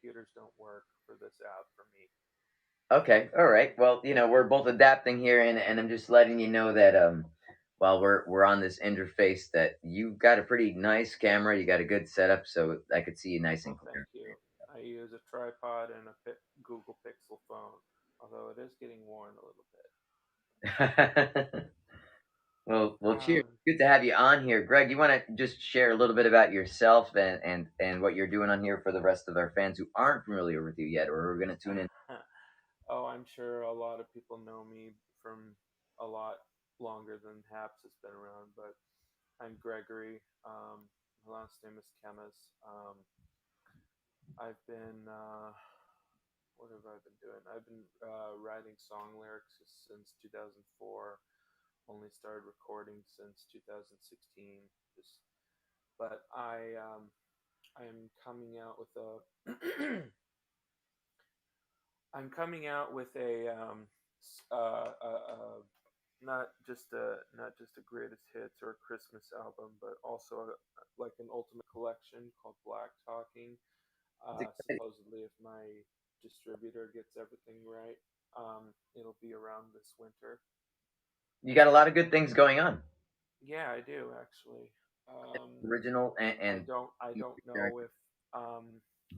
computers don't work for this app for me. Okay, all right. Well, we're both adapting here, and I'm just letting you know that while we're on this interface, that you've got a pretty nice camera. You got a good setup, so I could see you nice and Well, thank clear. you. I use a tripod and a Google Pixel phone, although it is getting worn a little bit. Well, cheers. Um, Good to have you on here, Greg. You want to just share a little bit about yourself and what you're doing on here for the rest of our fans who aren't familiar with you yet, or who are going to tune in. oh, I'm sure a lot of people know me from a lot longer than Haps has been around, but I'm Gregory. My last name is Chemis. I've been, what have I been doing? I've been writing song lyrics since 2004. Only started recording since 2016. Just, but I'm coming out with a I'm coming out with a not just a greatest hits or a Christmas album, but also like an ultimate collection called Black Talking. It's Supposedly, if my distributor gets everything right, it'll be around this winter. You got a lot of good things going on. Yeah, I do actually. Original and I don't know if um,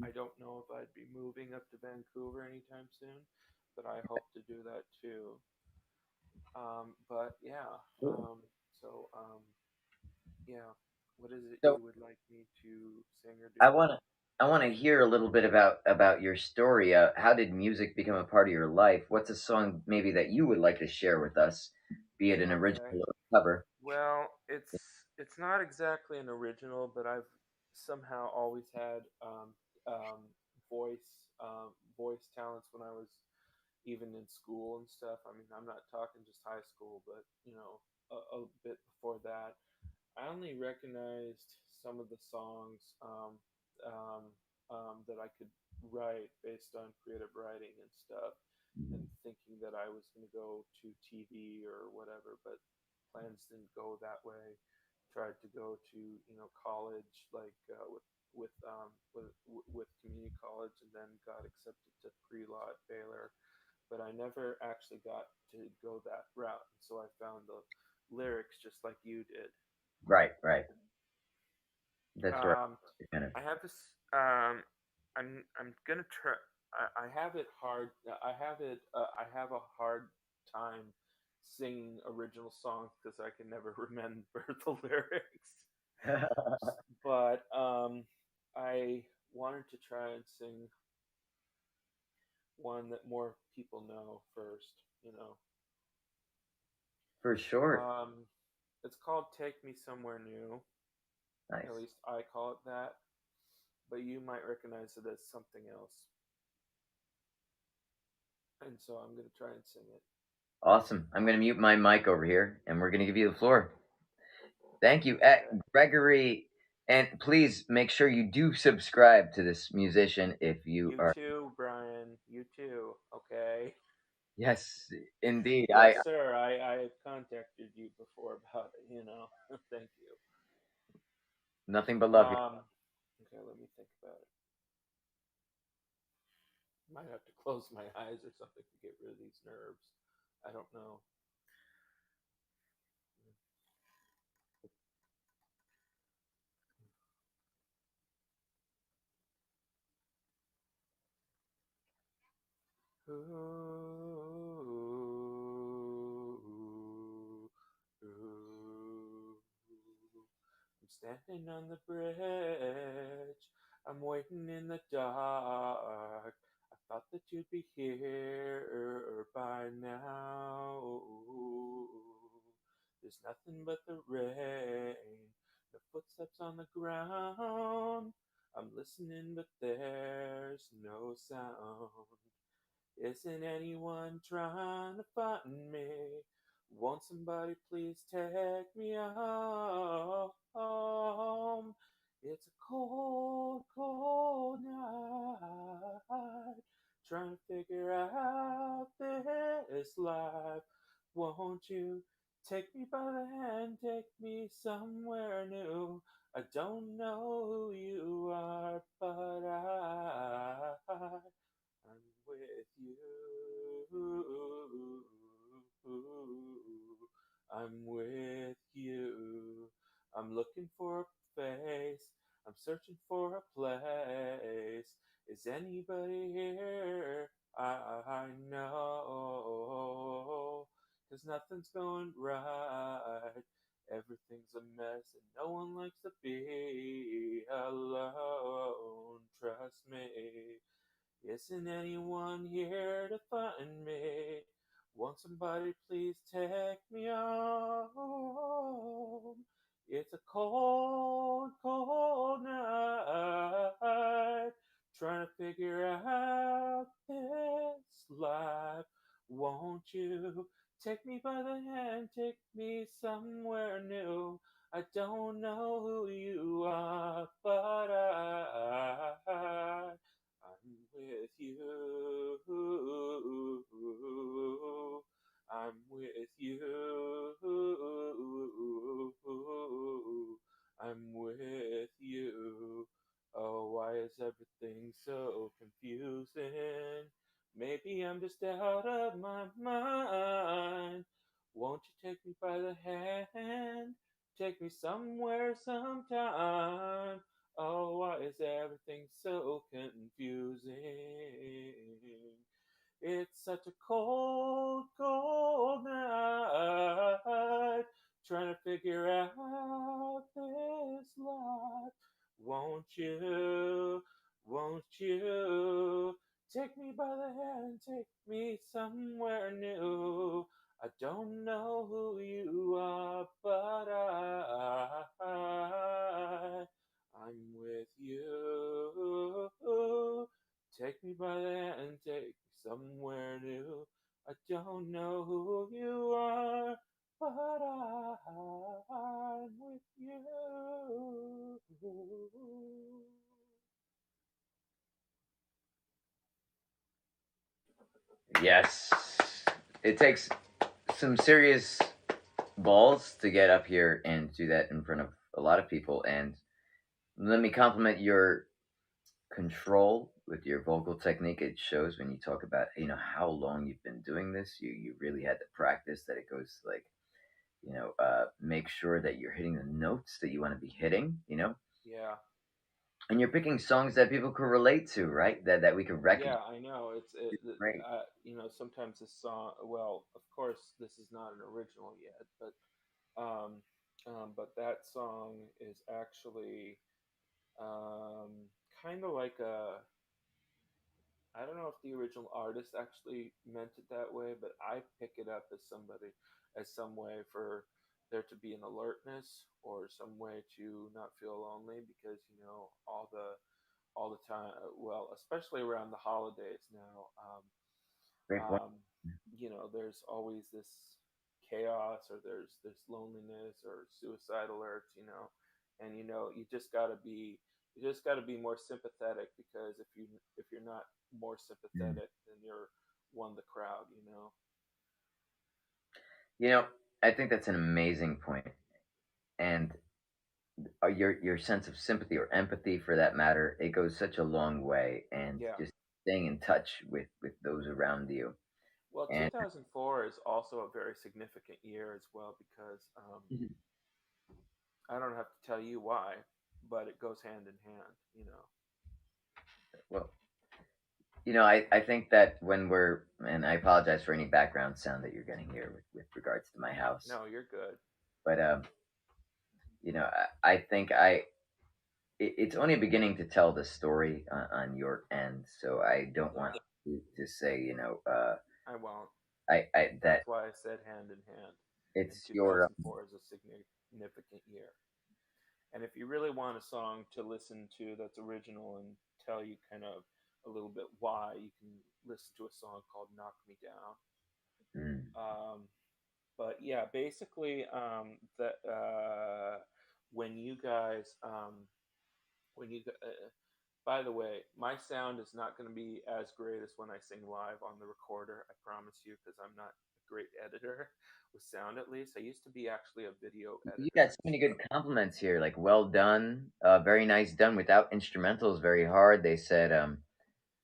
I don't know if I'd be moving up to Vancouver anytime soon, but I hope to do that too. But yeah, so yeah, what is it so you would like me to sing or I do? want to I want to hear a little bit about your story. How did music become a part of your life? What's a song maybe that you would like to share with us, be it an original Okay. or a cover? Well, it's not exactly an original, but I've somehow always had voice talents when I was even in school and stuff. I mean, I'm not talking just high school, but a bit before that. I only recognized some of the songs um, that I could write based on creative writing and stuff, and thinking that I was going to go to TV or whatever, but plans didn't go that way. Tried to go to college like with community college, and then got accepted to pre-law at Baylor, but I never actually got to go that route. So I found the lyrics just like you did. Right, right. That's right. Um, Kind of I have this. I'm gonna try. I have it hard. I have it. I have a hard time singing original songs because I can never remember the lyrics. But I wanted to try and sing one that more people know first. for sure. Um, it's called "Take Me Somewhere New." At Nice. least I call it that. But you might recognize it as something else. And so I'm going to try and sing it. Awesome. I'm going to mute my mic over here, and we're going to give you the floor. Thank you, Okay. Gregory. And please make sure you do subscribe to this musician if you You are. too, Brian. You too. Okay. Yes, indeed. I Yes, sir. I contacted you before about it. Thank you. nothing but love here. Okay, let me think about it. Might have to close my eyes or something to get rid of these nerves. I don't know. Ooh, ooh. I'm standing on the bridge. I'm waiting in the dark. I thought that you'd be here by now. There's nothing but the rain, the footsteps on the ground. I'm listening, but there's no sound. Isn't anyone trying to find me? Won't somebody please take me home? It's a cold, cold night. Trying to figure out this life. Won't you take me by the hand, take me somewhere new? I don't know who you are, but I'm looking for a face. I'm searching for a place. Is anybody here? I know. 'Cause nothing's going right. Everything's a mess and no one likes to be alone. Trust me. Isn't anyone here to find me? Won't somebody please take me home? It's a cold, cold night. Trying to figure out this life. Won't you take me by the hand, take me somewhere new? I don't know who you are, but I'm with you. I'm with you. I'm with you. Oh, why is everything so confusing? Maybe I'm just out of my mind. Won't you take me by the hand? Take me somewhere, sometime. Oh, why is everything so confusing? It's such a cold, cold night. Trying to figure out this life. Won't you take me by the hand, take me somewhere new? I don't know who you are, but I'm with you. Take me by the hand, take me somewhere new. I don't know who you are, but I'm with you. Yes, it takes some serious balls to get up here and do that in front of a lot of people. And let me compliment your control with your vocal technique. It shows when you talk about how long you've been doing this. You really had to practice that. It goes like make sure that you're hitting the notes that you want to be hitting. Yeah. And you're picking songs that people could relate to, right? That we could recognize. Yeah, I know. Great. Sometimes this song. Well, of course, this is not an original yet, but that song is actually um, kind of like a. I don't know if the original artist actually meant it that way, but I pick it up as some way for there to be an alertness or some way to not feel lonely because all the time, well, especially around the holidays now. Great point. um, there's always this chaos or there's loneliness or suicide alerts, and you just gotta be more sympathetic because if you're not more Mm. sympathetic, then you're one the crowd. You know, I think that's an amazing point, and your sense of sympathy or empathy, for that matter, it goes such a long way, and Yeah. just staying in touch with those around you. Well, And 2004 is also a very significant year as well because I don't have to tell you why, but it goes hand in hand. well, I think that when we're, and I apologize for any background sound that you're getting here with regards to my house, No, you're good. but I think it's only beginning to tell the story on your end, so I don't want Yeah, to say, I won't. that That's why I said hand in hand. And it's your 2004 is a significant year. And if you really want a song to listen to that's original and tell you kind of a little bit why, you can listen to a song called Knock Me Down. mm, Um, but yeah, basically, when you guys, when you, by the way, my sound is not going to be as great as when I sing live on the recorder. I promise you, because I'm not a great editor with sound. At least I used to be actually a video you got editor. so many good compliments here, like well done, very nice done without instrumentals, very hard. They said,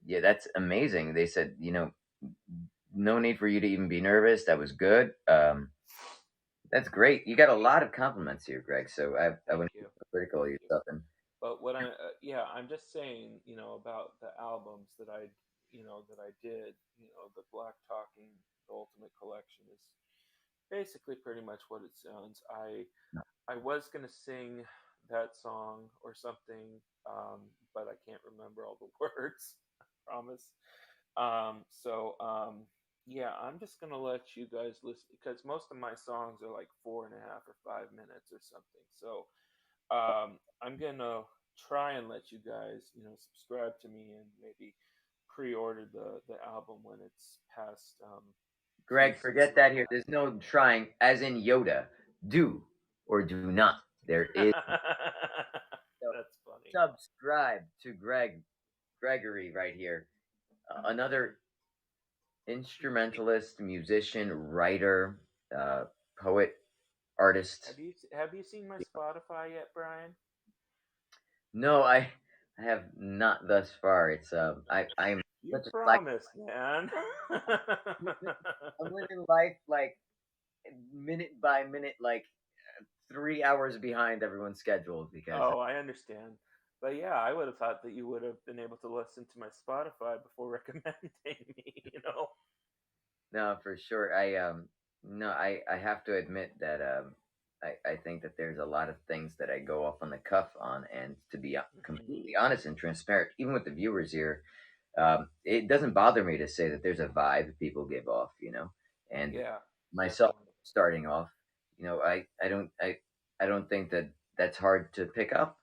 yeah, that's amazing. They said, no need for you to even be nervous. That was good. That's great. You got a lot of compliments here, Greg. So I Thank wouldn't be you, so critical of thank you. yourself. And But what yeah, I'm just saying, about the albums that that I did, the Black Talking, the Ultimate Collection is basically pretty much what it sounds. I was gonna sing that song or something, but I can't remember all the words. I promise. Yeah, I'm just gonna let you guys listen because most of my songs are like 4.5 or 5 minutes or something. So I'm gonna try and let you guys, subscribe to me and maybe pre-order the album when it's past Greg, pieces forget like that here. There's no trying, as in Yoda. Do or do not. There is that. no That's funny. subscribe to Gregory right here. Another instrumentalist, musician, writer, uh, poet, artist. Have you seen my Spotify yet, Brian? No, I have not thus far. It's I'm You such a slack. promised, man. I'm living life like minute by minute, like 3 hours behind everyone's schedule because Oh, I understand. But yeah, I would have thought that you would have been able to listen to my Spotify before recommending me. no, for sure. No, I have to admit that I think that there's a lot of things that I go off on the cuff on, and to be Hmm. completely honest and transparent, even with the viewers here, it doesn't bother me to say that there's a vibe people give off, and Yeah, myself definitely. starting off, I don't think that that's hard to pick up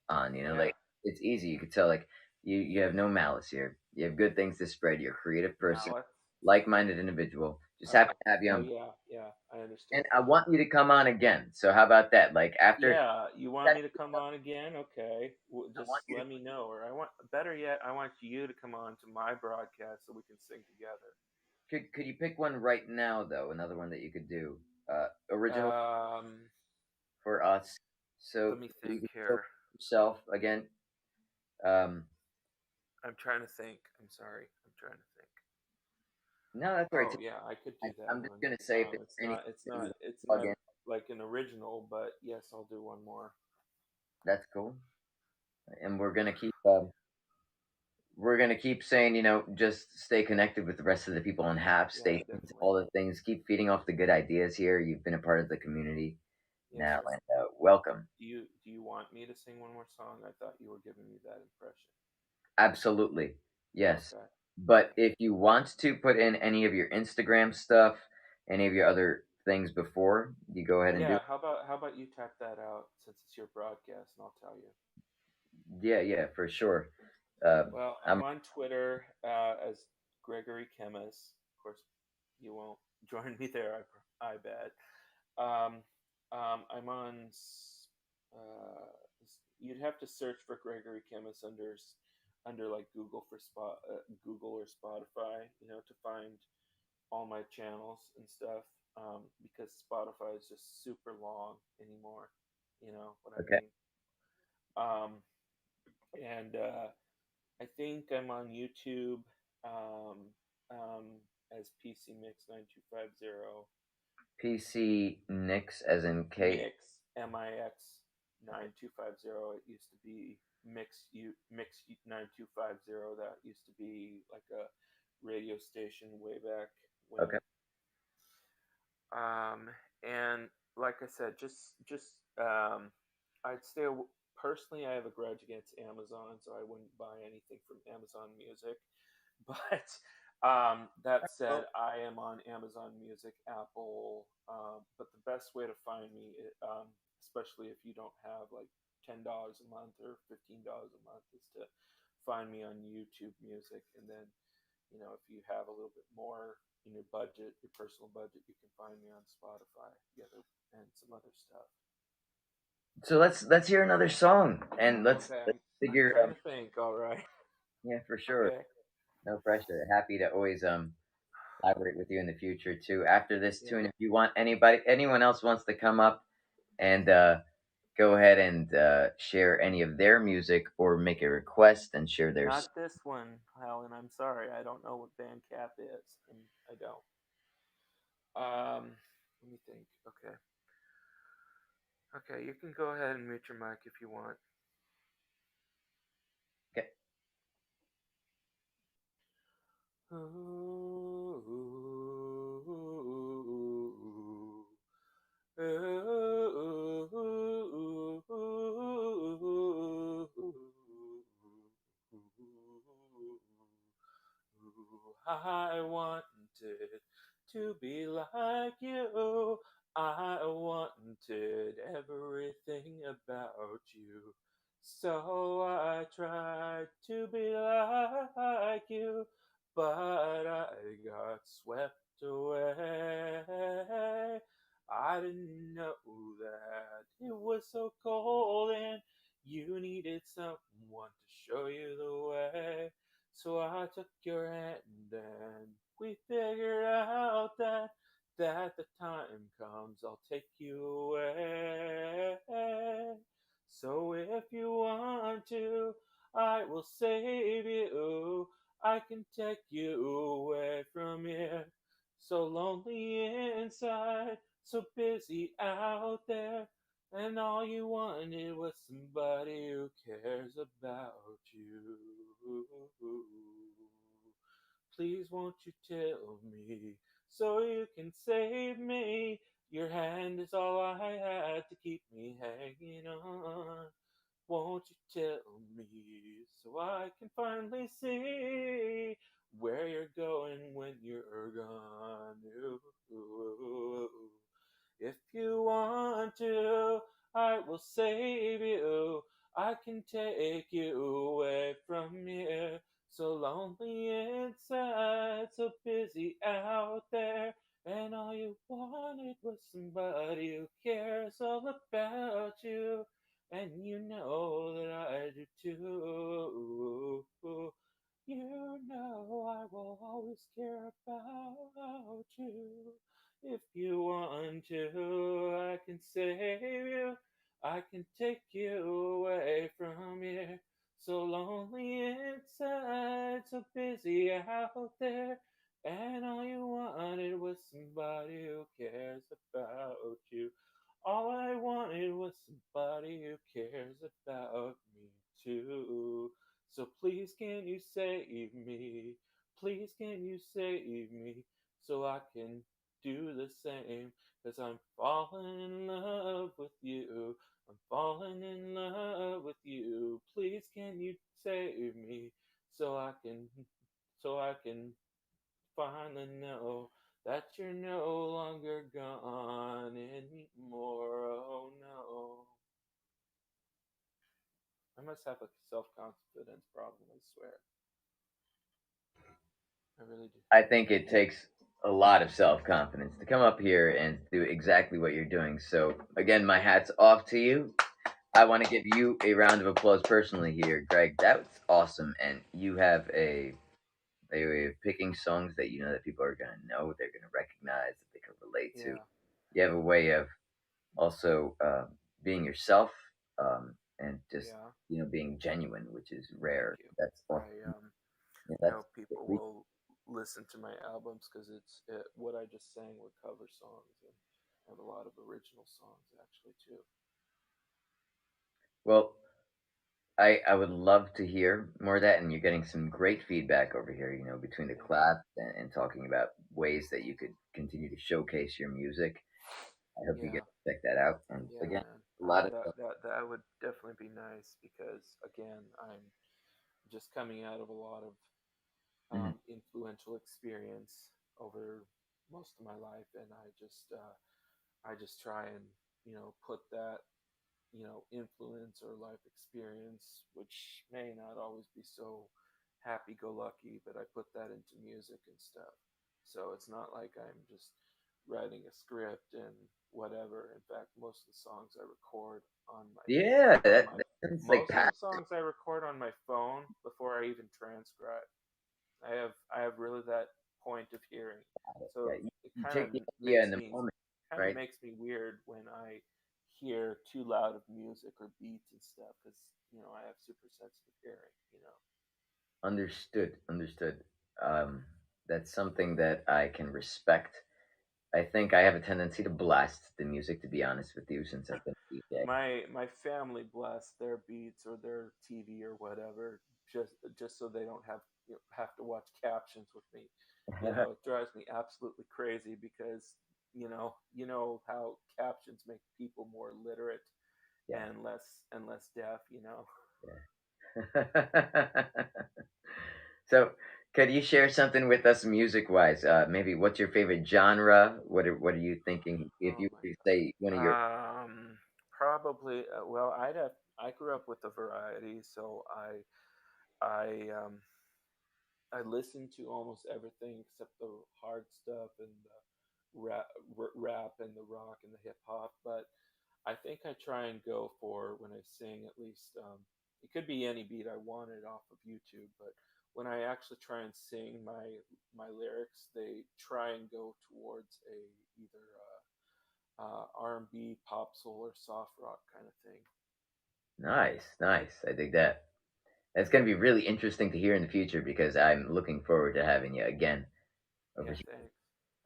on, Yeah. like it's easy. You could tell like you have no malice here. You have good things to spread. You're a creative person, Malice. like-minded individual. Just happy Oh. to have you Oh on, yeah, yeah. I and understand. I want you to come on again. So how about that? Like after Yeah, you want that, me to come on again? Okay. I Just want you to. let me know. Or better yet, I want you to come on to my broadcast so we can sing together. Could you pick one right now though? Another one that you could do, original Um, for us. Let So me you think can show here. yourself again. Um, I'm trying to think. I'm sorry. I'm trying to think. no, that's all right. Oh yeah, I could do that I'm just one. gonna say if there's It's any not. It's that you not. It's plug not in, like an original, but yes, I'll do one more. that's cool. And we're gonna keep saying, just stay connected with the rest of the people on HAP. Yeah, Stay tuned to definitely. all the things. Keep feeding off the good ideas here. You've been a part of the community Yes, now, yes. and welcome. Do you want me to sing one more song? I thought you were giving me that impression. Absolutely, yes. Okay. But Okay. if you want to put in any of your Instagram stuff, any of your other things before, you go ahead and do Yeah. it. How about you tap that out since it's your broadcast, and I'll tell you. Yeah, yeah, for sure. Uh, Well, I'm I'm on Twitter as Gregory Chemis. Of course, you won't join me there. I bet. Um, I'm on. You'd have to search for Gregory Chemis under like Google or Spotify, to find all my channels and stuff. Because Spotify is just super long anymore. You know what I okay. mean? Um, and I think I'm on YouTube um, as PC Mix 9250. PC Nix as in K. Mix 9250. It used to be Mix 9250. That used to be like a radio station way back when. Okay. Um, and like I said, just I'd stay. Personally, I have a grudge against Amazon, so I wouldn't buy anything from Amazon Music. But that Well, said, I am on Amazon Music, Apple. But the best way to find me, especially if you don't have like $10 a month or $15 a month, is to find me on YouTube Music. And then, if you have a little bit more in your budget, your personal budget, you can find me on Spotify, and some other stuff. so let's hear another song and Okay, let's I'm figure. trying to think. All right. Yeah, for sure. Okay. No pressure. Happy to always collaborate with you in the future too. After this too, Yeah. and if you want anyone else wants to come up and go ahead and share any of their music or make a request and share their. Not this one, Helen. I'm sorry. I don't know what Bandcap is, and I don't. Let me think. Okay. Okay, you can go ahead and mute your mic if you want. Okay. I wanted to be like you. I wanted everything about you. So I tried to be like you, but I got swept away. I didn't know that it was so cold and you needed someone to show you the way. So I took your hand and we figured out that the time comes I'll take you away. So if you want to, I will save you. I can take you away from here. So lonely inside, so busy out there, and all you wanted was somebody who cares about you. Please won't you tell me so you can save me? Your hand is all I had to keep me hanging on. Won't you tell me so I can finally see where you're going when you're gone? Ooh. If you want to, I will save you. I can take you away from here. So lonely inside, so busy out there. And all you wanted was somebody who cares all about you. And you know that I do too. You know I will always care about you. If you want to, I can save you. I can take you away from here. So lonely inside, so busy out there. And all you wanted was somebody who cares about you. All I wanted was somebody who cares about me too. So please can you save me? Please can you save me so I can do the same? Cause I'm falling in love with you. I'm falling in love with you. Please can you save me so I can finally know that you're no longer gone anymore. Oh no. I must have a self confidence problem, I swear. I really do. I think it takes a lot of self confidence to come up here and do exactly what you're doing. So, again, my hat's off to you. I want to give you a round of applause personally here, Greg. That's awesome. And you have a way of picking songs that you know that people are going to know, they're going to recognize, that they can relate to. Yeah, You have a way of also being yourself and just, yeah. being genuine, which is Thank rare. you. That's I awesome. Yeah, I that's hope people will listen to my albums because what I just sang were cover songs and I have a lot of original songs actually too. well. I would love to hear more of that, and you're getting some great feedback over here. Between the Thank you. class and talking about ways that you could continue to showcase your music. I hope you get Yeah, to check that out. And yeah, again, man. a lot of That would definitely be nice because again, I'm just coming out of a lot of mhm. influential experience over most of my life, and I just try and put that influence or life experience, which may not always be so happy-go-lucky, but I put that into music and stuff. So it's not like I'm just writing a script and whatever. In fact, most of the songs I record on my Yeah, on that my sounds like most of passion. the songs I record on my phone before I even transcribe. I have really that point of hearing. Yeah, So you, it you kind of take the idea in makes the me moment, kind of right? makes me weird when I hear too loud of music or beats and stuff because I have super sensitive hearing. Understood, understood. That's something that I can respect. I think I have a tendency to blast the music, to be honest with you, since I've been a DJ. My family blast their beats or their TV or whatever just so they don't have to watch captions with me. It drives me absolutely crazy because you know how captions make people more literate Yeah, and less deaf. yeah. So, could you share something with us music-wise? Maybe what's your favorite genre? What are you thinking? If Oh you my could say one of your Probably. Well, I grew up with a variety, so I I listen to almost everything except the hard stuff and the rap and the rock and the hip hop. But I think I try and go for when I sing at least. It could be any beat I wanted off of YouTube, but when I actually try and sing my lyrics, they try and go towards a either R&B, pop, soul, or soft rock kind of thing. nice, nice. I think that that's going to be really interesting to hear in the future because I'm looking forward to having you again over Yeah, here thanks.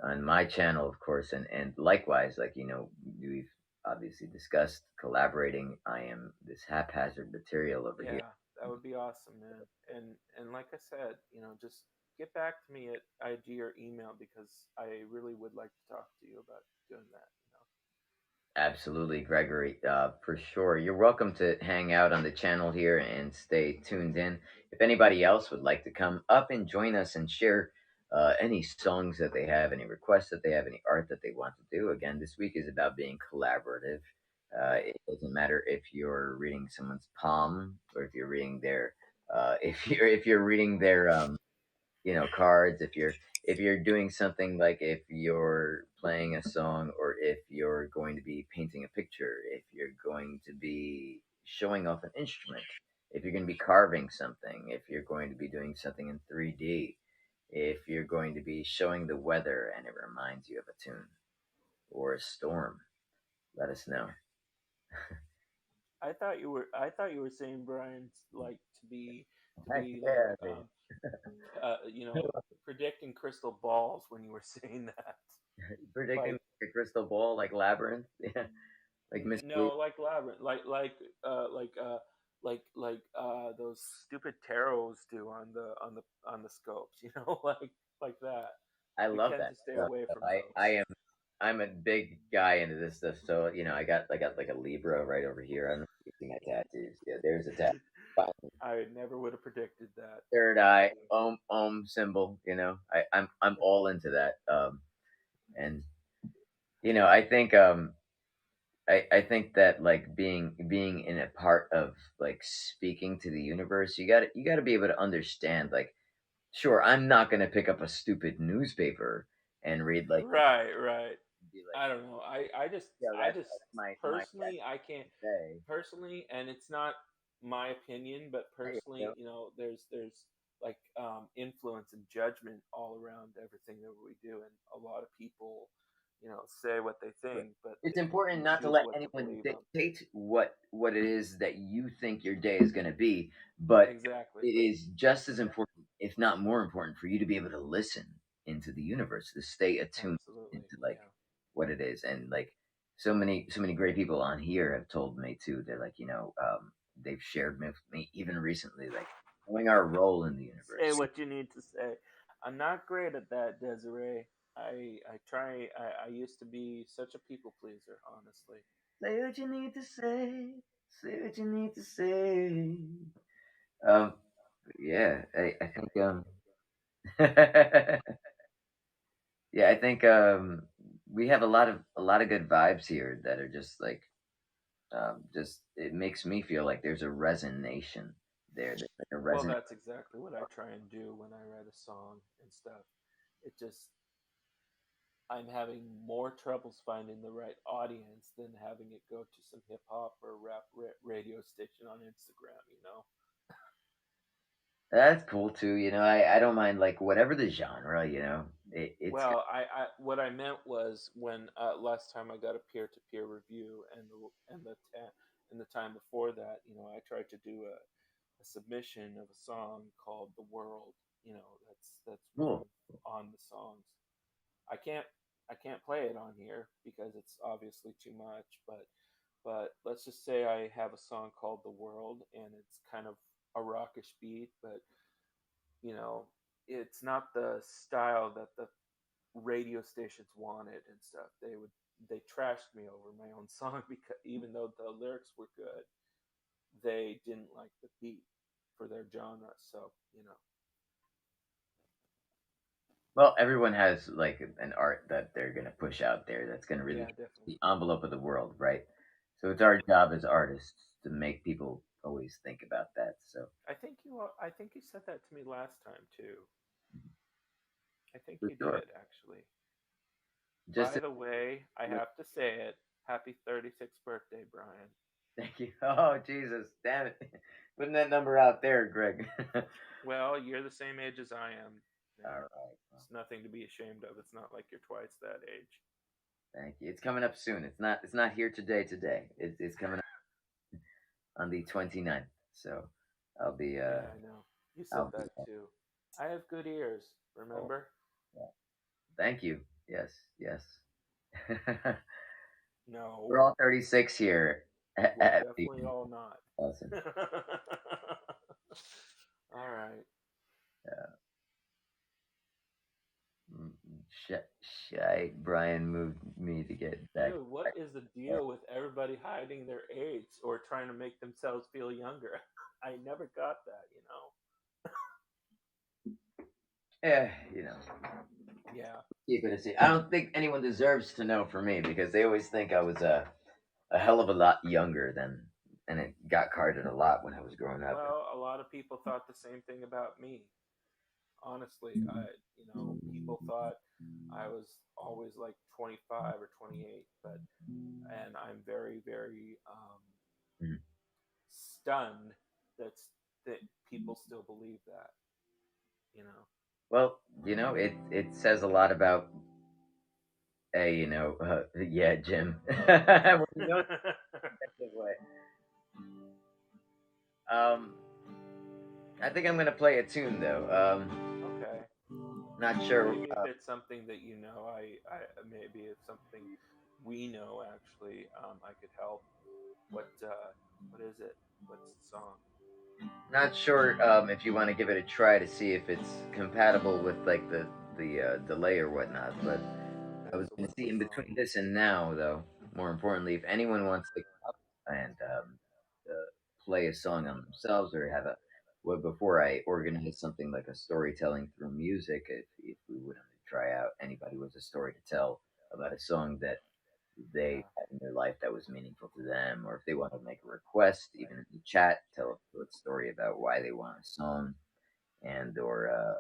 on my channel, of course, and likewise, like we've obviously discussed collaborating. I am this haphazard material over here. Yeah, that would be awesome, man. And like I said, just get back to me at IG or email because I really would like to talk to you about doing that. Absolutely, Gregory, for sure. You're welcome to hang out on the channel here and stay tuned in. If anybody else would like to come up and join us and share any songs that they have, any requests that they have, any art that they want to do, again, this week is about being collaborative. Yeah. It doesn't matter if you're reading someone's palm or if you're reading their, if you're reading their cards, if you're doing something, like if you're playing a song, or if you're going to be painting a picture, if you're going to be showing off an instrument, if you're going to be carving something, if you're going to be doing something in 3D, if you're going to be showing the weather and it reminds you of a tune or a storm, let us know. I thought you were saying Brian like to Heck be like yeah, baby. uh you know predicting crystal balls when you were saying that. Predicting Like the crystal ball like Labyrinth. Yeah, like Miss Blue. no, like labyrinth, those stupid tarots do on the scopes, like that. I We love tend that to stay stuff. away from I those. am I'm a big guy into this stuff. So I got like a Libra right over here. I don't know if you see my tattoos. Yeah, there's a tattoo. I never would have predicted that. Third eye, om symbol. I'm all into that. And I think I think that, like, being in a part of, like, speaking to the universe, you got to be able to understand, like, sure, I'm not gonna pick up a stupid newspaper and read, like, Right, right. be like, I don't know. yeah, I that's just my personally, I can't day. personally, and it's not my opinion, but There you personally, go. there's like influence and judgment all around everything that we do, and a lot of people, say what they But think, but it's they important not to choose let what to anyone believe on. dictate what it is that you think your day is going to be, but Exactly. it is just as important, if not more important, for you to be able to listen into the universe, to stay attuned Absolutely. into, like, Yeah. what it is. And, like, so many great people on here have told me too. They're like, they've shared with me even recently, like, knowing our role in the Say universe. what you need to say. I'm not great at that, Desiree. I try. I used to be such a people pleaser, honestly. Say what you need to say. Say what you need to say. Um, yeah, I think yeah, I think we have a lot of good vibes here that are just like, just it makes me feel like there's a resonation there. There's like a Well, resonance. that's exactly what I try and do when I write a song and stuff. It just I'm having more troubles finding the right audience than having it go to some hip hop or rap radio station on Instagram. That's cool too. I don't mind, like, whatever the genre. It's Well, I what I meant was when last time I got a peer-to-peer review, and the time before that, I tried to do a submission of a song called "The World." That's one cool. of on the songs. I can't. I can't play it on here because it's obviously too much. But let's just say I have a song called "The World" and it's kind of a rockish beat, but you know, it's not the style that the radio stations wanted and stuff. They trashed me over my own song because even though the lyrics were good, they didn't like the beat for their genre. So Well, everyone has like an art that they're gonna push out there that's gonna really yeah, change definitely. the envelope of the world, right? So it's our job as artists to make people always think about that. So I think you said that to me last time too. I think for you sure, did actually. just By to, the way, I have to say it. Happy 36th birthday, Brian. thank you. Oh Jesus, damn it, putting that number out there, Greg. All Well, you're the same age as I am, and right, well, it's nothing to be ashamed of. It's not like you're twice that age. thank you. It's coming up soon. It's not here today. Today, it's coming up on the 29th. So I'll be Yeah, I know. You said I'll be that too. I have good ears, oh, remember? yeah. Thank you. Yes, yes. No, We're all 36 here. we're definitely all not. Awesome. All right. Yeah. Mm, Shy Brian moved me to get back. Dude, what is the deal with everybody hiding their age or trying to make themselves feel younger? I never got that, you know? Yeah, you know, Yeah. keep it a secret. I don't think anyone deserves to know for me because they always think I was a hell of a lot younger than, and it got carded a lot when I was growing up. Well, a lot of people thought the same thing about me. Honestly, people thought I was always like 25 or 28, but and I'm very, very Mhm. stunned that people still believe that. You know. Well, it says a lot about, hey, yeah, Jim. When you know it that way. Um, I think I'm gonna play a tune though. Okay. Not sure. Maybe if it's something that you know, I maybe if something we know actually, I could help. What is it? What's the song? Not sure if you want to give it a try to see if it's compatible with like the delay or whatnot. But Okay, I was so gonna what's the see in song? between this and now, though. More importantly, if anyone wants to come up and play a song on themselves or have a well, before I organize something like a storytelling through music, if we would try out anybody with a story to tell about a song that they Yeah. had in their life that was meaningful to them, or if they want to make a request, even in the chat, tell a short story about why they want a song, and or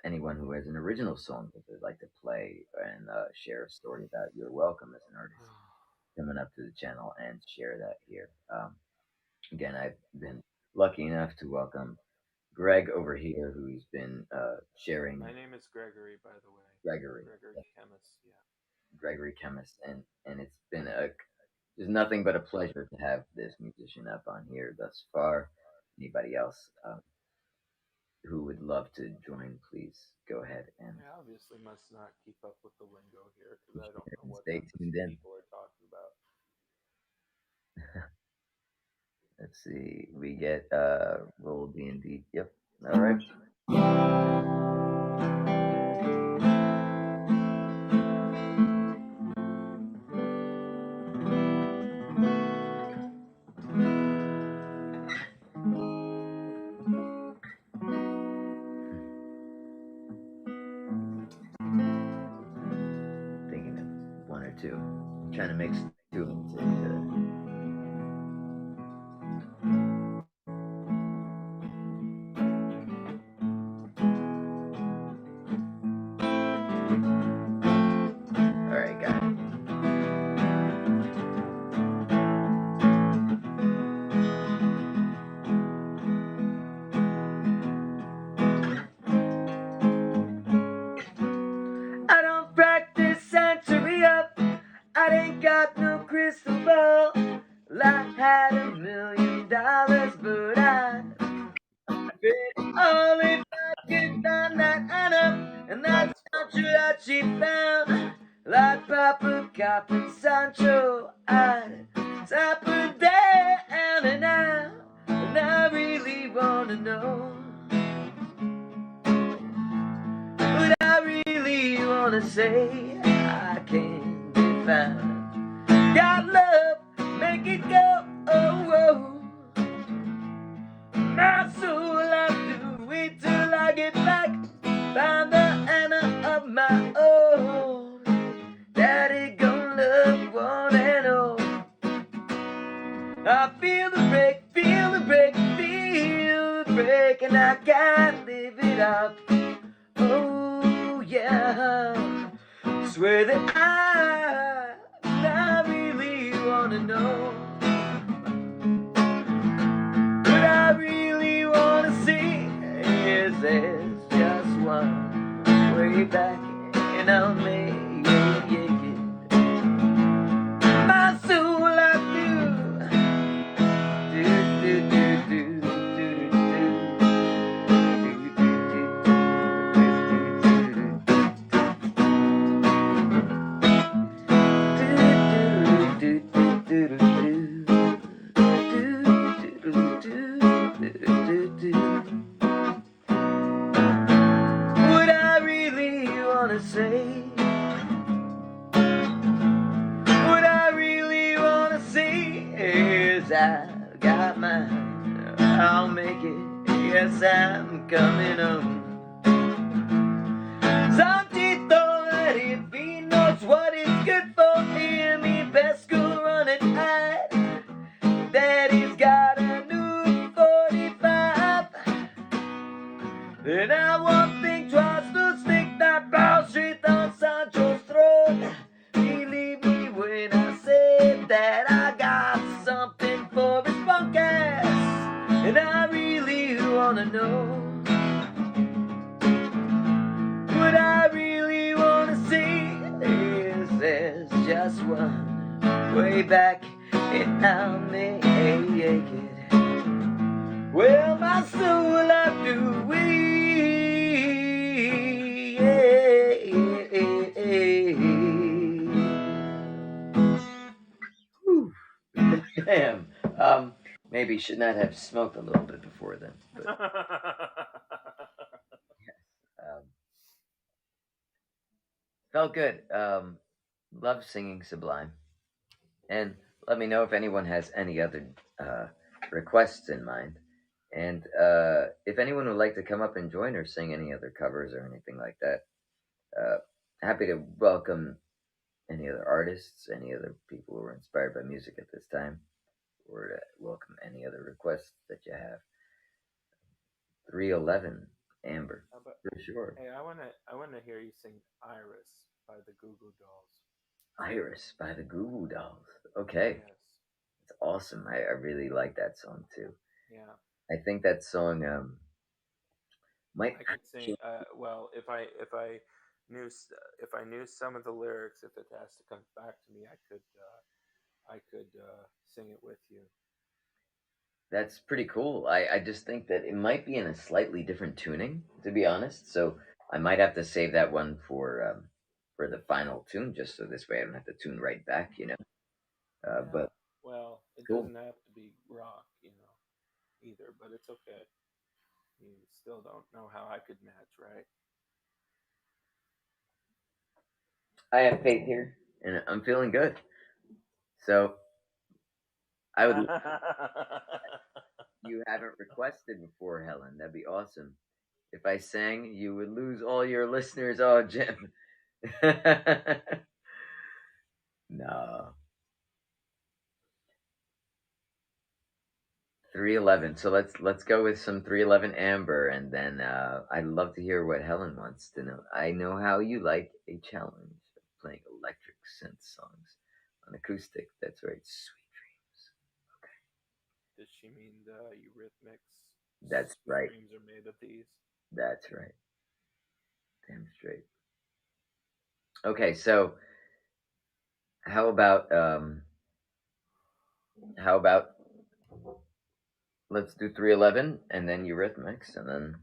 anyone who has an original song that they'd like to play and share a story about, you're welcome as an artist coming up to the channel and share that here. Again, I've been lucky enough to welcome Greg over here, who's been sharing My name is Gregory, by the way. Gregory, Gregory Chemist. Yeah. Gregory Chemist, and it's been a there's nothing but a pleasure to have this musician up on here thus far. Anybody else who would love to join, please go ahead and I obviously must not keep up with the lingo here because I don't know what stay tuned in. people are talking about. Let's see. We get roll D&D. Yep. All right. Thinking of one or two. I'm trying to mix two into all right, got it. I don't practice Santeria. I ain't got no crystal ball. Well, I had $1,000,000, but I bet all if I could find that Anna, and that's not true that she found. like Papa Cop and Sancho. I'd stop her down and out, and I really wanna know what I really wanna say. I can't be found. Got love, make it go. Oh, oh. My soul, I do wait till I get back. Find the Anna of my own. Daddy gon' love one and all. I feel the break, feel the break, feel the break, and I can't live it up. Oh yeah, swear that I really wanna know what I really wanna see. Is there's just one way back, and I'll make it. My soul, I do. What I really wanna say, what I really wanna see is I've got mine, I'll make it, yes I'm coming home. Santito, that if he knows what is good for him, he best go run and hide. Daddy's got a new 45, and I won't think twice to stick that bow straight on Sancho's throat. Believe me when I say that I got something for his punk ass, and I really wanna know what I really wanna see is there's just one way back, and I'll make it. Well, my soul, I do Damn. Maybe should not have smoked a little bit before then. But, felt good. Love singing Sublime. And let me know if anyone has any other requests in mind. And if anyone would like to come up and join or sing any other covers or anything like that, happy to welcome any other artists, any other people who are inspired by music at this time, or to welcome any other requests that you have. 311 Amber, for sure. Hey, I wanna hear you sing "Iris" by the Goo Goo Dolls. Iris by the Goo Goo Dolls. Okay. Yes. It's awesome. I really like that song too. Yeah. I think that song might. I could sing. Well, if I knew some of the lyrics, if it has to come back to me, I could sing it with you. That's pretty cool. I just think that it might be in a slightly different tuning, to be honest. So I might have to save that one for the final tune, just so this way I don't have to tune right back, you know. Yeah. But Well, it cool. doesn't have to be rock, either. But it's okay. You still don't know how I could match, right? I have faith here, and I'm feeling good. So I would. You haven't requested before, Helen. That'd be awesome. If I sang, you would lose all your listeners. Oh, Jim. No. 311. So let's go with some 311 Amber, and then I'd love to hear what Helen wants to know. I know how you like a challenge of playing electric synth songs on acoustic. That's right, sweet dreams. Does she mean the Eurythmics? That's Sweet right. Dreams are made of these. That's right. Damn straight. Okay, so how about let's do 311 and then Eurythmics, and then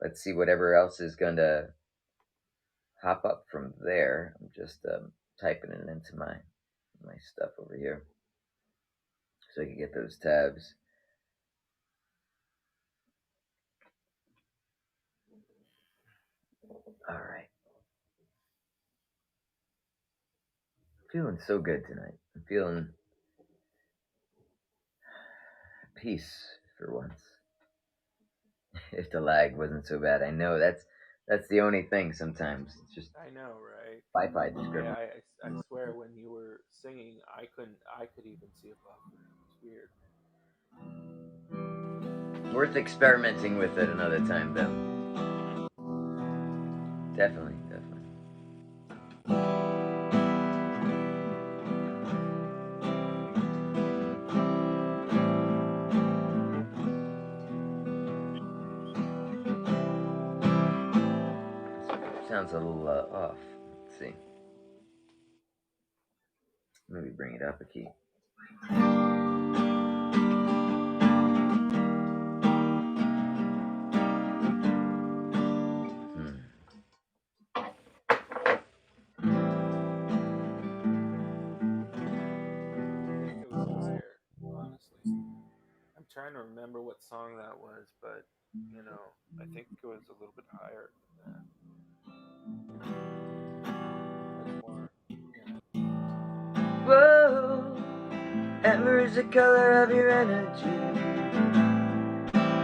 let's see whatever else is going to pop up from there. I'm just typing it into my stuff over here so I can get those tabs. All right. Feeling so good tonight. I'm feeling peace for once. If the lag wasn't so bad, I know that's the only thing. Sometimes it's just I know, right? Wi-Fi Yeah, discrimination. I swear when you were singing, I could even see a buffer. It's weird. Worth experimenting with it another time, though. Definitely, definitely. Sounds a little off. Let's see. Maybe bring it up a key. I think it was higher, honestly. I'm trying to remember what song that was, but I think it was a little bit higher than that. Much more. Yeah. Whoa, amber is the color of your energy.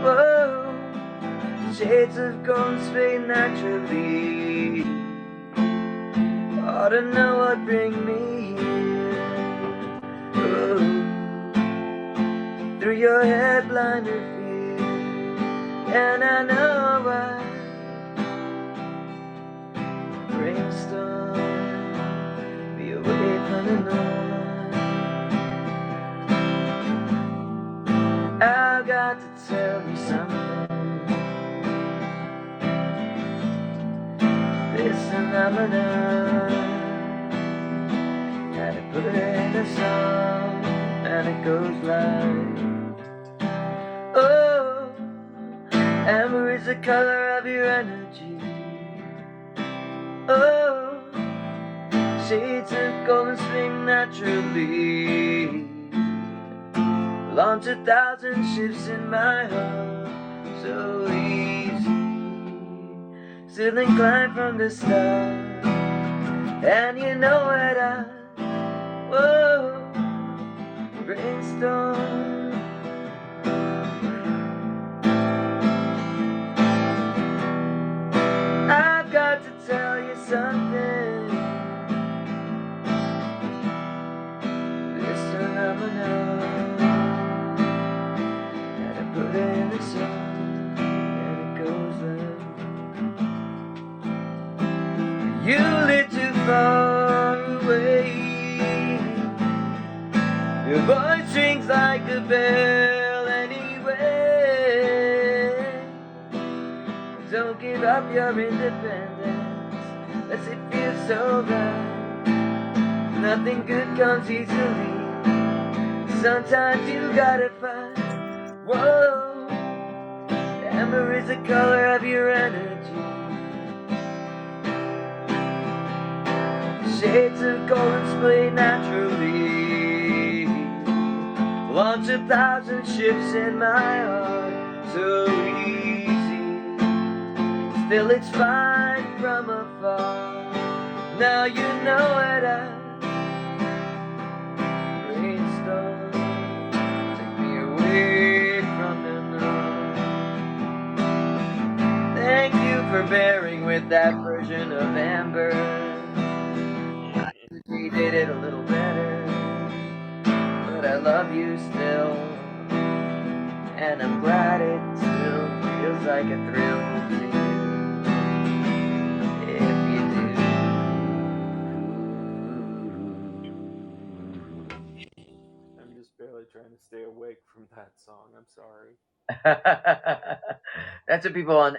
Whoa, shades of gold spade naturally. Ought to know what bring me here. Whoa, through your head blinder fear, and I know why. Brainstorm, be away from the noise. I've got to tell you something. This phenomenon, gotta put it in a song, and it goes like, oh, amber is the color of your energy. Oh, shades of golden spring naturally. Launch 1,000 ships in my heart, so easy. Still inclined from the start, and you know what whoa, brainstorm. I've got to tell you something. This phenomenon, gotta put it in the song, and it goes like, you live too far away. Your voice rings like a bell anyway. Don't give up your independence, as it feels so right. Nothing good comes easily. Sometimes you gotta fight. Whoa, amber is the color of your energy. Shades of golden splayed naturally. Launch 1,000 ships in my heart, so easy. Still it's fine from afar. Now you know what brainstorm. Take me away from the norm. Thank you for bearing with that version of Amber. We did it a little better, but I love you still, and I'm glad it still feels like a thrill to you, if you do. I'm just barely trying to stay awake from that song. I'm sorry. That's what people on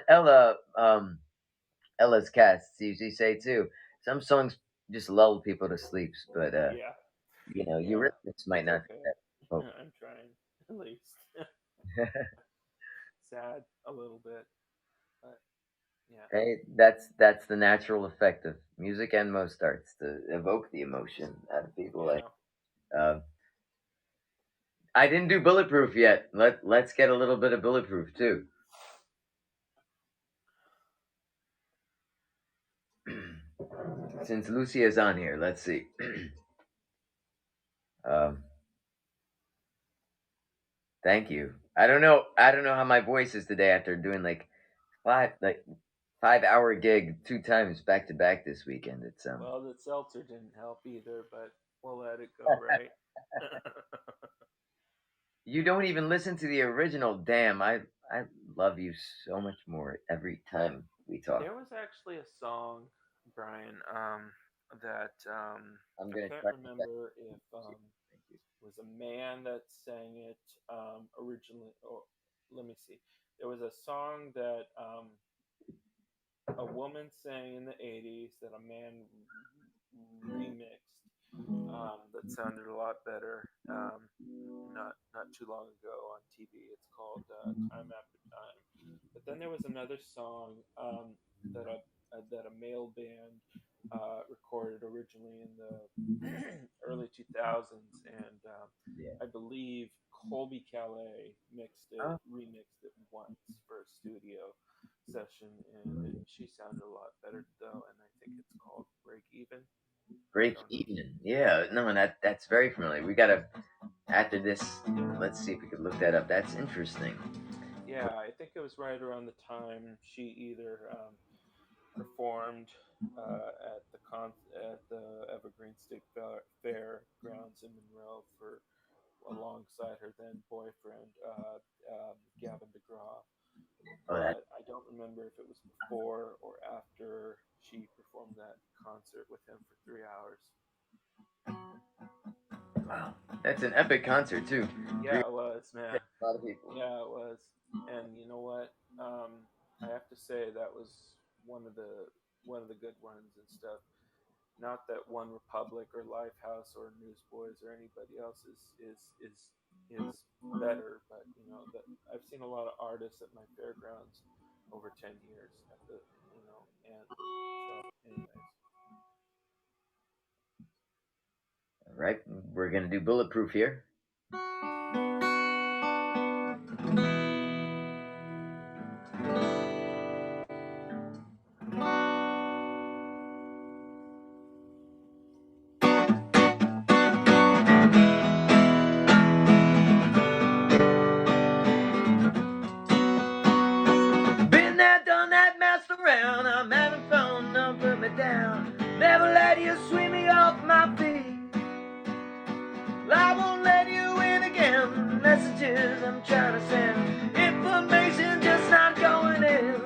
Ella's casts usually say too. Some songs just lull people to sleep, but Yeah. your Yeah. rhythms might It's not. okay. Oh. I'm trying, at least. Sad a little bit, but Yeah, Hey, that's the natural effect of music and most arts to evoke the emotion out of people. Like, yeah. uh, I didn't do bulletproof yet. Let's get a little bit of bulletproof too. Since Lucia's on here, let's see. um, thank you. I don't know. I don't know how my voice is today after doing like 5 hour gig 2 times back to back this weekend. It's Well, the seltzer didn't help either, but we'll let it go, right? You don't even listen to the original. Damn, I love you so much more every time we talk. There was actually a song, Brian, that I'm I gonna can't try to remember if thank you. it was a man that sang it originally. Or let me see. There was a song that a woman sang in the '80s that a man remixed. That sounded a lot better. Not too long ago on TV. It's called Time After Time. But then there was another song that a male band recorded originally in the early 2000s, and Yeah. I believe Colby Calais Oh, remixed it once for a studio session, and she sounded a lot better though. And I think it's called Break Even. I break don't know. even. Yeah, no, and that's very familiar. We gotta after this. Let's see if we could look that up. That's interesting. Yeah, I think it was right around the time she either performed at the Evergreen State Fairgrounds in Monroe for alongside her then boyfriend Gavin DeGraw. Oh, that But I don't remember if it was before or after she performed that concert with him for 3 hours. wow. That's an epic concert too. Three Yeah, it was, man. a lot of people. Yeah, it was. And you know what? I have to say that was one of the good ones and stuff. Not that One Republic or Lifehouse or Newsboys or anybody else is better, but you know that I've seen a lot of artists at my fairgrounds over 10 years at the and so anyways. All right, we're gonna do bulletproof here. Been there, done that, messed around. I'm having fun, don't put me down. Never let you sweep me off my feet. I won't let you in again. Messages I'm trying to send, information just not going in.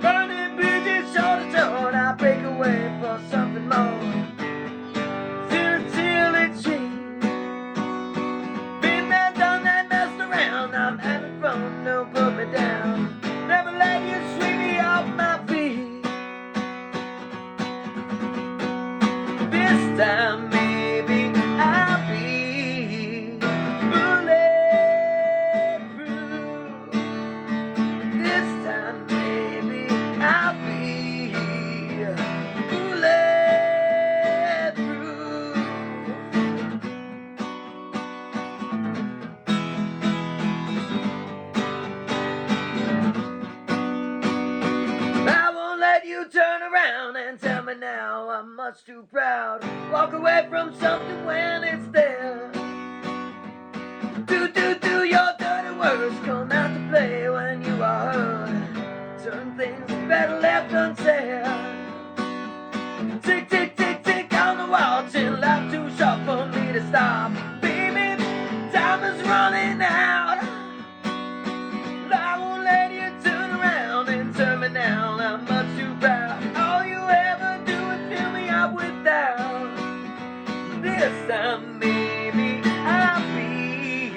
Burning bridges, shoulder to shoulder, I break away for something more. Till it's changed. Been there, done that, messed around. I'm having fun, don't put me down. Never let you sweep me off my feet. This time, maybe I'll be bulletproof. This time, maybe I'll be bulletproof. I won't let you turn around and tell me now I'm much too proud. Walk away from something when it's there. Do your dirty words come out to play when you are hurt. Certain things are better left unsaid. Tick, tick, tick, tick on the watch, and life too short for me to stop. Baby, time is running out. I won't let you turn around and turn me down. I'm much too proud. All you ever do is fill me up with doubt. This time, maybe I'll be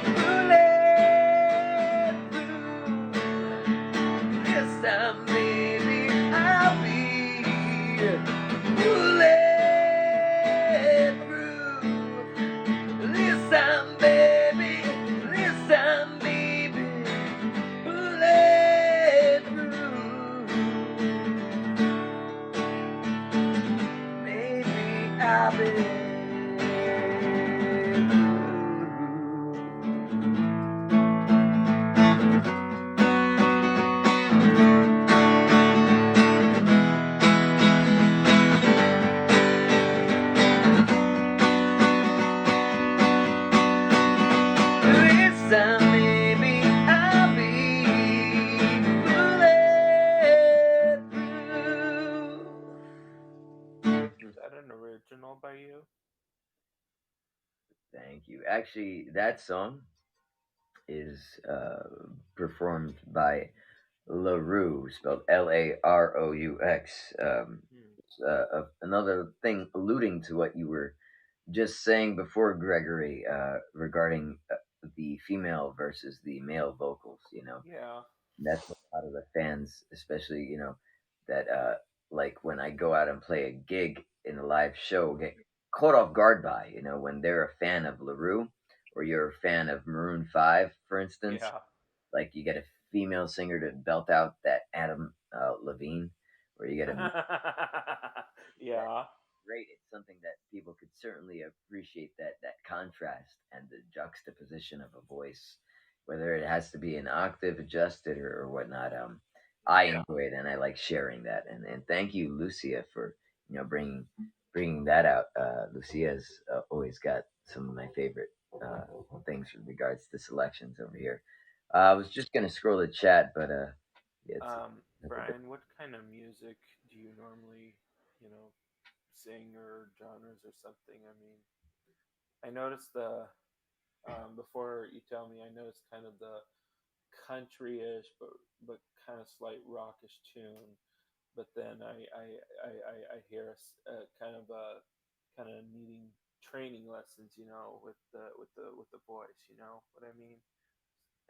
bulletproof. This time, maybe I'll be bulletproof. This time, baby. This time, baby. Bulletproof. by you? Thank you. Actually, that song is performed by LaRoux, spelled Larous. Hmm. Another thing alluding to what you were just saying before, Gregory, regarding the female versus the male vocals. Yeah. That's what a lot of the fans, especially that like when I go out and play a gig in a live show, get caught off guard by. When they're a fan of LaRue or you're a fan of Maroon Five, for instance. Yeah. Like you get a female singer to belt out that Adam Levine, or you get a that's Yeah. great. It's something that people could certainly appreciate, that contrast and the juxtaposition of a voice, whether it has to be an octave adjusted or whatnot. I Yeah. enjoy it, and I like sharing that. And thank you, Lucia, for bringing that out. Lucia's always got some of my favorite things with regards to selections over here. I was just gonna scroll the chat, but yeah, it's a bit. Brian, what kind of music do you normally, you know, sing or genres or something? I mean, I noticed the before you tell me, I noticed kind of the country-ish, but kind of slight rockish tune. But then I hear kind of kind of needing training lessons, with the voice. You know what I mean?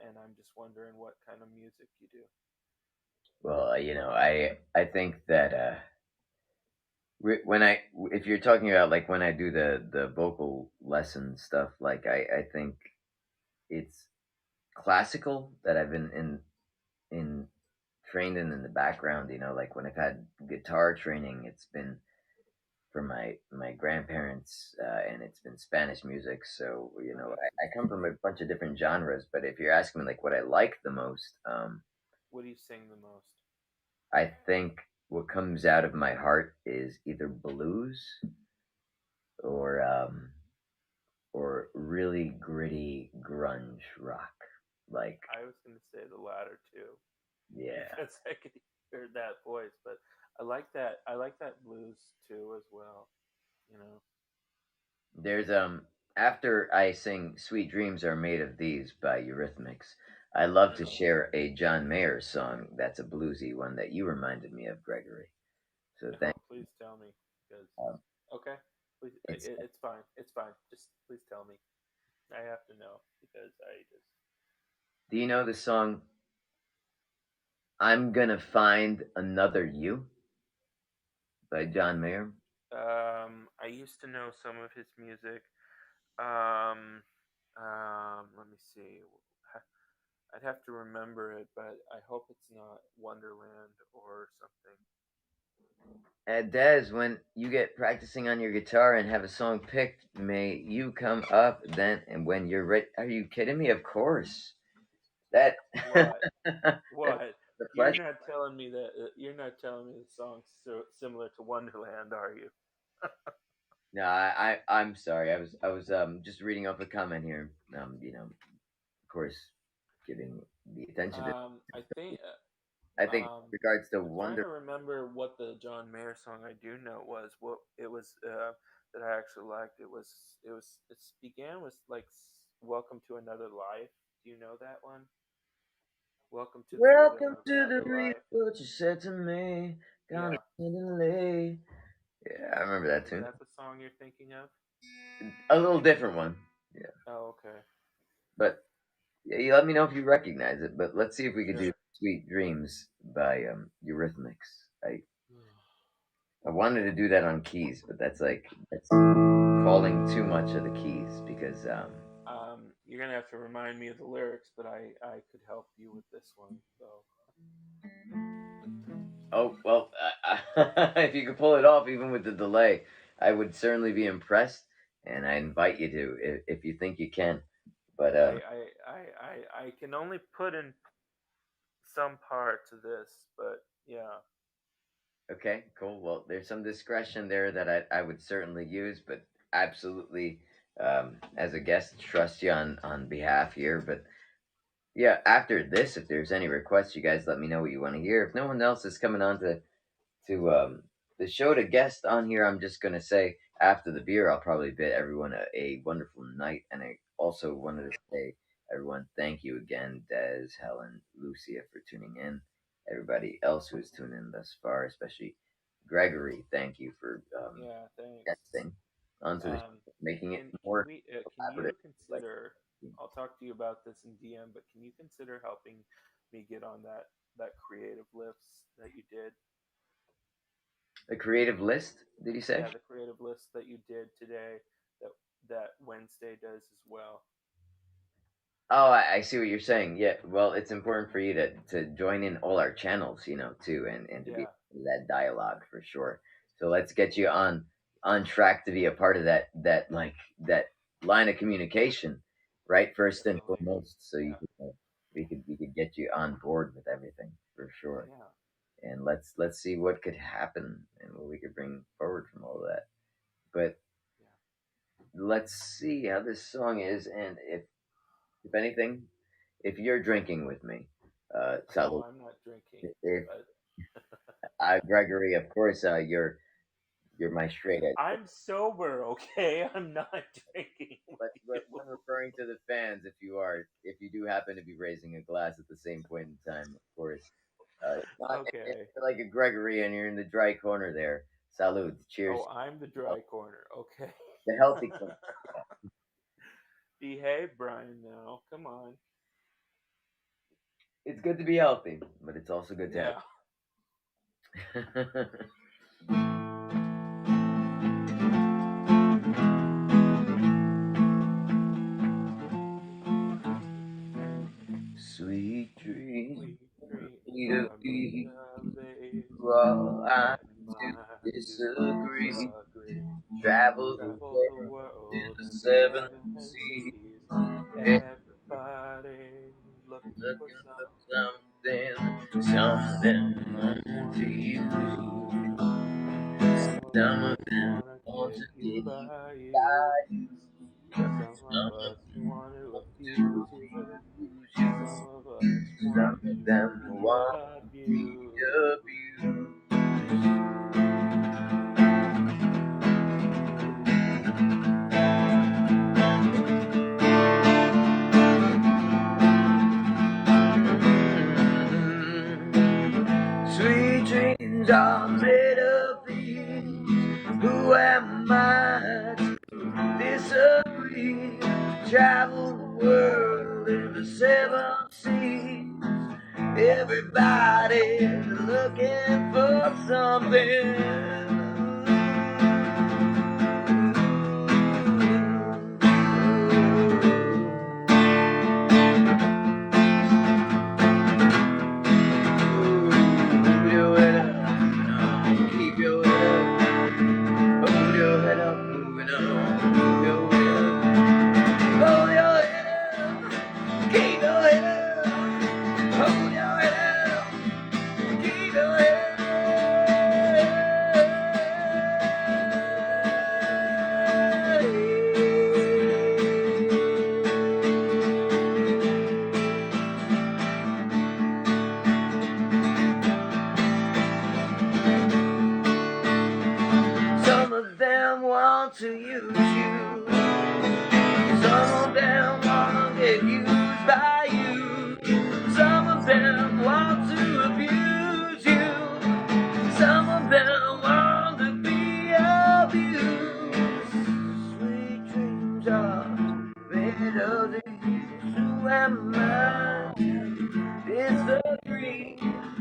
And I'm just wondering what kind of music you do. Well, I think that when I if you're talking about like when I do the vocal lesson stuff, like I think it's classical that I've been in trained in the background. Like when I've had guitar training, it's been from my grandparents, and it's been Spanish music. So Nice. I come from a bunch of different genres. But if you're asking me like what I like the most, What do you sing the most? I think what comes out of my heart is either blues or really gritty grunge rock. Like, I was going to say the latter too, yeah. because I could hear that voice. But I like that. I like that blues too as well. You know. There's after I sing "Sweet Dreams Are Made of These" by Eurythmics, I love to share a John Mayer song that's a bluesy one that you reminded me of, Gregory. So thank Oh, please tell me, because um, okay, please. it's It's fine. It's fine. Just please tell me. I have to know because I just. do you know the song "I'm Gonna Find Another You" by John Mayer? I used to know some of his music. Um, Let me see. I'd have to remember it, but I hope it's not Wonderland or something. Des, when you get practicing on your guitar and have a song picked, may you come up then and when you're ready. Are you kidding me? Of course. That What? that's What? the You're pleasure. not telling me that you're not telling me the song's similar to Wonderland, are you? No, I'm sorry. I was just reading off a comment here. Of course, giving the attention to. I think I think regards to I'm trying Wonder. to remember what the John Mayer song I do know was. What it was that I actually liked. It began with like "Welcome to Another Life." Do you know that one? Welcome to the rhythm Welcome of to the another reef. life. What you said to me. Gonna Yeah, sit and lay. Yeah, I remember that is tune. that the song you're thinking of? A little different one. Yeah, Oh, okay, but yeah, you let me know if you recognize it. But let's see if we could do sure. "Sweet Dreams" by Eurythmics. I wanted to do that on keys, but that's calling too much of the keys because You're gonna have to remind me of the lyrics, but I could help you with this one. So oh well, if you could pull it off even with the delay, I would certainly be impressed, and I invite you to if you think you can. But I can only put in some parts of this, but yeah. okay, cool. Well, there's some discretion there that I would certainly use, but absolutely, as a guest, trust you on behalf here. But yeah, after this, if there's any requests, you guys let me know what you want to hear. If no one else is coming on to the show to guest on here, I'm just gonna say after the beer, I'll probably bid everyone a wonderful night, and I also wanted to say everyone thank you again, Des, Helen, Lucia for tuning in. Everybody else who's tuned in thus far, especially Gregory, thank you for Yeah, thanks. guesting onto the Um, show, making it can more we? Can collaborative. you consider? I'll talk to you about this in DM, but can you consider helping me get on that creative lifts that you did? The creative list, did you say? Yeah, the creative list that you did today. That Wednesday does as well. Oh, I see what you're saying. Yeah, well, it's important for you to join in all our channels, too, and to be Yeah. part of that dialogue for sure. So let's get you on track to be a part of that like that line of communication, right? First and Definitely. foremost, so you Yeah. could we could get you on board with everything for sure. Yeah. And let's see what could happen and what we could bring forward from all of that. But Yeah. let's see how this song is, and if anything, if you're drinking with me, Oh, Salud. I'm not drinking, If but Gregory, of course, you're my straight edge. I'm sober. Okay, I'm not drinking with But you. I'm referring to the fans. If you do happen to be raising a glass at the same point in time, of course. Not if Okay. you're like a Gregory and you're in the dry corner there. Salud. Cheers. Oh, I'm the dry corner. Okay. The healthy corner. Behave, Brian. Now, come on. It's good to be healthy, but it's also good to Yeah. have. Sweet dream, Sweet dreams to are made be. of these. Well, Who I am to I to disagree. disagree? Travel the Travel the world in world the in seven seven seas, seas. and Everybody looking for looking something. for something Some of us to want to use you. you. Some of Some of us them want to want get to you get you by you. by you. Some of Some of us them want to want abuse to you. abuse you. Some of us want Some of to them be want to be abused. abused. Sweet dreams are made of these. Who am I to disagree? Travel the world in the seven seas. Everybody's looking for something. Hold your head up, keep your head up. Hold your head up, moving on. Keep your head up. Hold your head up, keep your head up. Hold your head up, keep your head up. Some of them want to use you. Some of them wanna get used by you. Some of them want to abuse you. Some of them want to be abused. Sweet dreams are made of these. Who am I to disagree?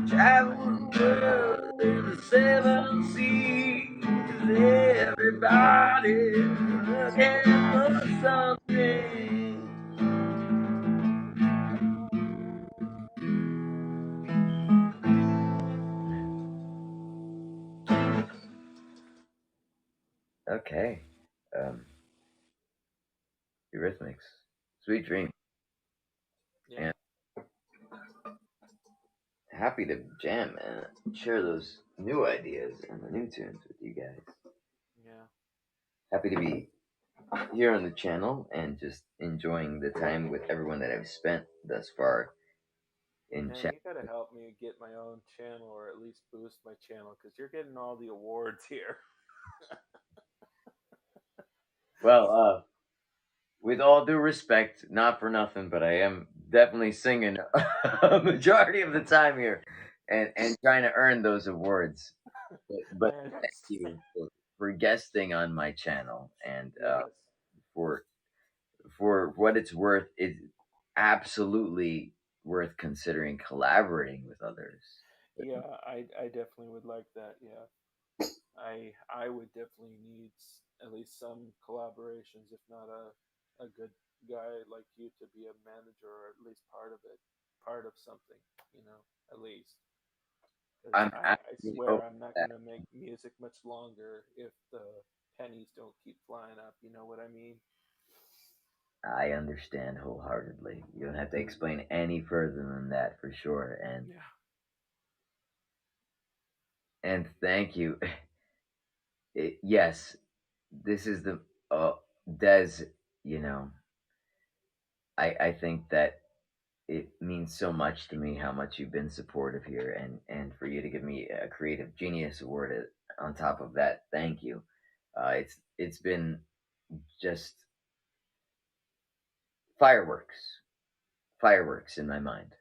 Travel the world in the seven seas. Everybody looking for something. Okay. Um, Eurythmics. Sweet dream. Yeah. And happy to jam and share those new ideas and the new tunes with you guys. Yeah. Happy to be here on the channel and just enjoying the time with everyone that I've spent thus far. in Man, chat. you gotta help me get my own channel or at least boost my channel because you're getting all the awards here. Well, with all due respect, not for nothing, but I am definitely singing a majority of the time here, and trying to earn those awards. But I thank understand. you for guesting on my channel, and Yes. for for what it's worth, it's absolutely worth considering collaborating with others. Yeah, I definitely would like that. Yeah. I would definitely need at least some collaborations, if not a good guy like you to be a manager or at least part of it, part of something, at least. Because I'm I absolutely swear open I'm to not that. going to make music much longer if the pennies don't keep flying up. You know what I mean? I understand wholeheartedly. You don't have to explain any further than that for sure. Yeah. And thank you. Yes, this is the Des. You know, I think that it means so much to me how much you've been supportive here, and for you to give me a Creative Genius Award on top of that, thank you. It's been just fireworks, fireworks in my mind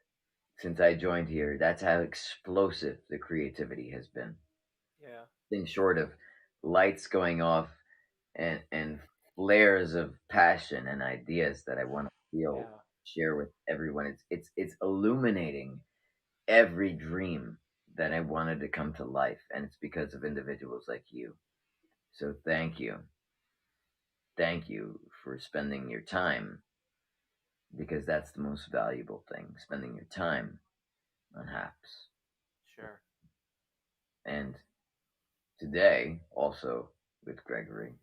since I joined here. That's how explosive the creativity has been. Yeah. Thing short of lights going off and flares of passion and ideas that I want to feel Yeah. share with everyone. It's illuminating every dream that I wanted to come to life, and it's because of individuals like you. So thank you for spending your time, because that's the most valuable thing, spending your time on Haps. Sure. And today also with Gregory,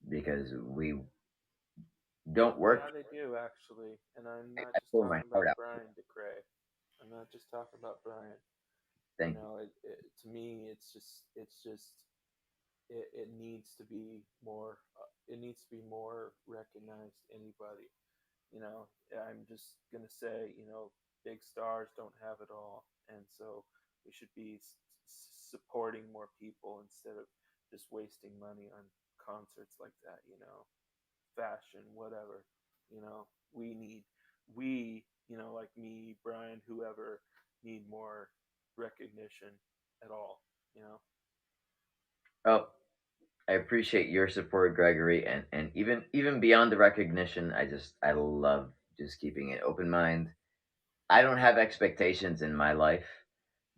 because we don't work. Yeah, they do actually, and I'm not I just pour my talking heart about out. Brian DeCray. I'm not just talking about Brian. Thank you. To me, it needs to be more. It needs to be more recognized. Anybody, I'm just gonna say, big stars don't have it all, and so we should be supporting more people instead of just wasting money on concerts like that. Fashion, whatever. You know, we need like me, Brian, whoever, need more recognition at all. You know. Oh, I appreciate your support, Gregory, and even beyond the recognition, I love just keeping an open mind. I don't have expectations in my life,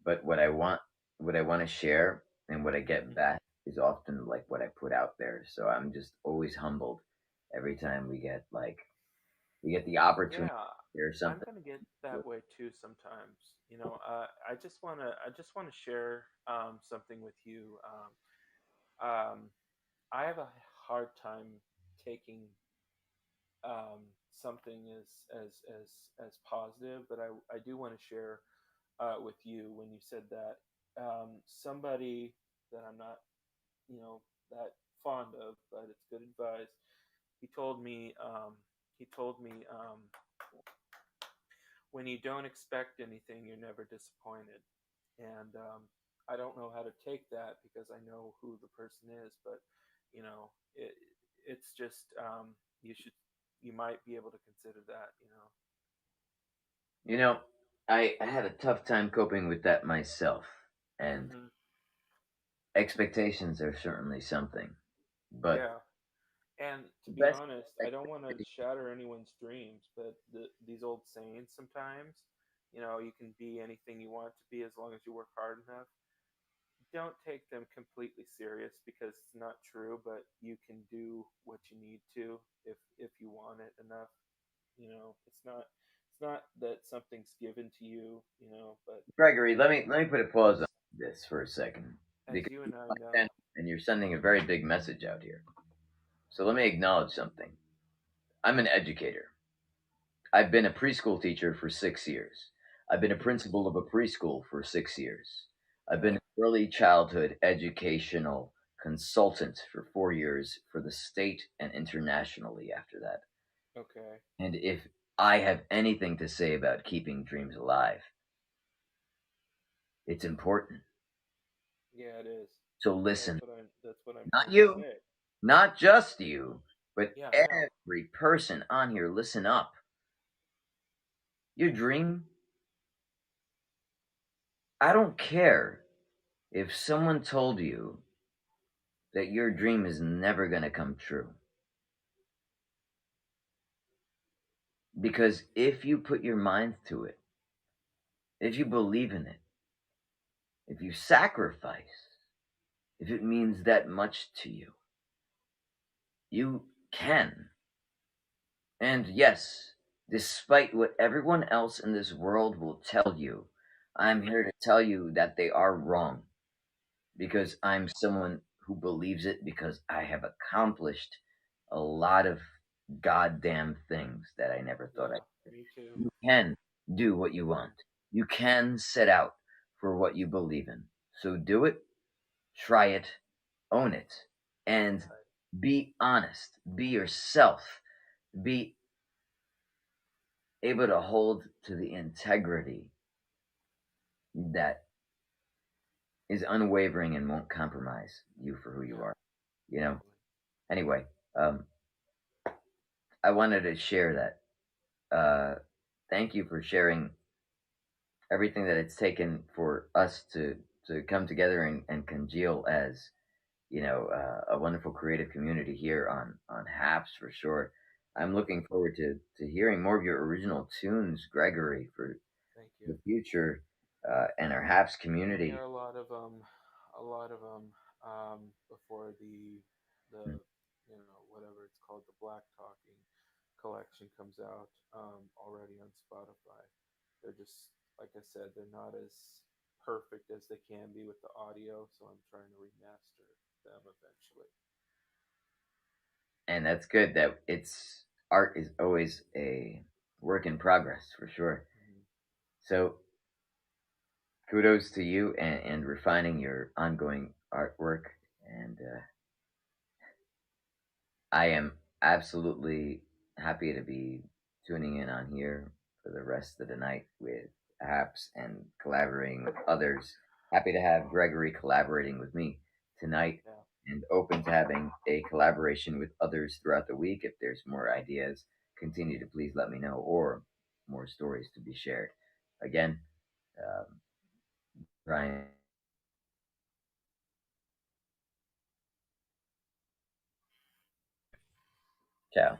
but what I want to share and what I get Mhm. back is often like what I put out there. So I'm just always humbled every time we get the opportunity Yeah, to share I'm something. gonna get that way too sometimes. I just wanna share something with you. I have a hard time taking something as positive, but I do want to share with you when you said that somebody that I'm not you know that fond of, but it's good advice. He told me he told me when you don't expect anything, you're never disappointed. And I don't know how to take that because I know who the person is, but it's just you might be able to consider that. You know, I had a tough time coping with that myself, and Hmm. expectations are certainly something, but Yeah. And to the be best honest, I don't want to expectation. shatter anyone's dreams, but these old sayings sometimes, you can be anything you want to be as long as you work hard enough. Don't take them completely serious because it's not true, but you can do what you need to if you want it enough. It's not that something's given to you, but Gregory, let me um, put a pause on as this for a second, as because you you're and I my know. friend and you're sending a very big message out here. So let me acknowledge something. I'm an educator. I've been a preschool teacher for 6 years. I've been a principal of a preschool for 6 years. I've been Yeah. an early childhood educational consultant for 4 years for the state and internationally after that. Okay. And if I have anything to say about keeping dreams alive. It's important. Yeah, it is. So listen, That's what I'm not trying to you, say. not just you, but Yeah, I know. every person on here, listen up. Your dream, I don't care if someone told you that your dream is never going to come true. Because if you put your mind to it, if you believe in it, if you sacrifice, if it means that much to you, you can. And yes, despite what everyone else in this world will tell you, I'm here to tell you that they are wrong because I'm someone who believes it because I have accomplished a lot of goddamn things that I never thought I Yeah, could. me too. You can do what you want. You can set out for what you believe in. So do it, try it, own it, and Right. be honest. Be yourself. Be able to hold to the integrity that is unwavering and won't compromise you for who you Yeah, are. You know. totally. Anyway, I wanted to share that. Thank you for sharing everything that it's taken for us to come together and congeal as a wonderful creative community here on Haps for sure. I'm looking forward to hearing more of your original tunes, Gregory, for Thank you. the future and our Haps There community. are a lot of before the whatever it's called, the Black Talking collection comes out already on Spotify. They're just like I said, they're not as perfect as they can be with the audio, so I'm trying to remaster them eventually. And that's good that it's art is always a work in progress for sure. Hmm. So kudos to you and refining your ongoing artwork. And I am absolutely happy to be tuning in on here for the rest of the night with apps and collaborating with others. Happy to have Gregory collaborating with me tonight Yeah, and open to having a collaboration with others throughout the week. If there's more ideas, continue to please let me know or more stories to be shared. Again, um, Brian. Ciao.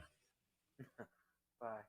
bye.